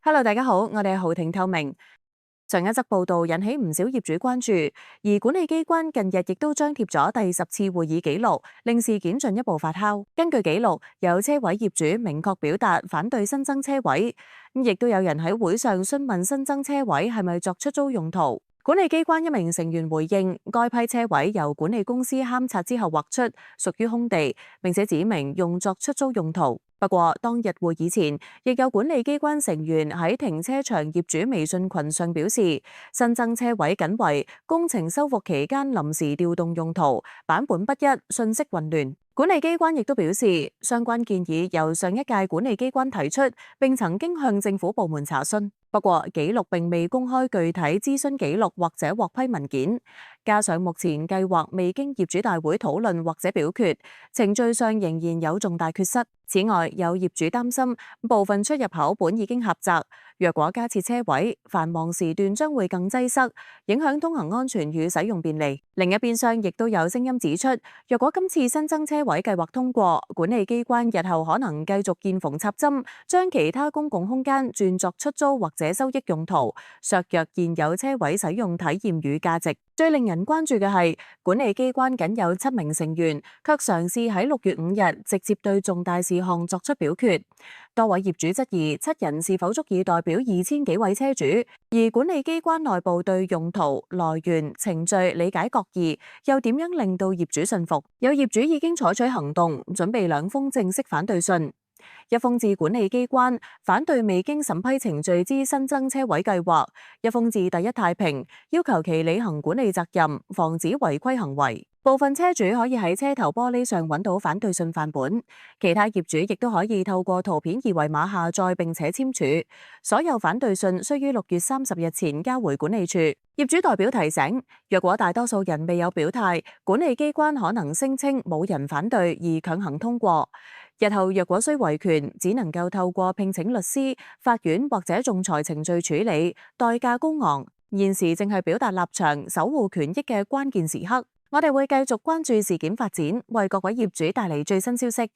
Hello，大家好，我哋係浩廷透明。上一則報道引起唔少業主關注，而管理機關近日亦都張貼咗第10次會議記錄，令事件進一步發酵。根據記錄，有車位業主明確表達反對新增車位，亦都有人喺會上詢問新增車位係咪作出租用途。管理機關一名成員回應，該批車位由管理公司勘察之後劃出，屬於空地，並且指明用作出租用途。不過，當日會議前，亦有管理機關成員喺停車場業主微信群上表示，新增車位僅為工程修復期間臨時調動用途，版本不一，信息混亂。管理機關亦都表示，相關建議由上一屆管理機關提出，並曾經向政府部門查詢。不過，記錄並未公開具體諮詢記錄或者獲批文件，加上目前計劃未經業主大會討論或者表決，程序上仍然有重大缺失。此外，有業主擔心部分出入口本已經狹窄，若果加設車位，繁忙時段將會更擠塞，影響通行安全與使用便利。另一邊廂亦都有聲音指出，若果今次新增車位計劃通過，管理機關日後可能繼續見縫插針，將其他公共空間轉作出租或者收益用途，削弱現有車位使用體驗與價值。最令人關注嘅係，管理機關僅有7名成員，卻嘗試喺6月5日直接對重大事項作出表決。多位業主質疑7人是否足以代表2000幾位車主，而管理機關內部對用途、來源、程序理解各異，又點樣令到業主信服？有業主已經採取行動，準備2封正式反對信。一封至管理機關反對未經審批程序之新增車位計劃，一封至第一太平要求其履行管理責任，防止違規行為。部分車主可以喺車頭玻璃上揾到反對信範本，其他業主亦都可以透過圖片二維碼下載並且簽署。所有反對信需於6月30日前交回管理處。業主代表提醒，若果大多數人未有表態，管理機關可能聲稱冇人反對而強行通過。日後若果需維權，只能夠透過聘請律師、法院或者仲裁程序處理，代價高昂。現時正係表達立場、守護權益嘅關鍵時刻，我哋會繼續關注事件發展，為各位業主帶嚟最新消息。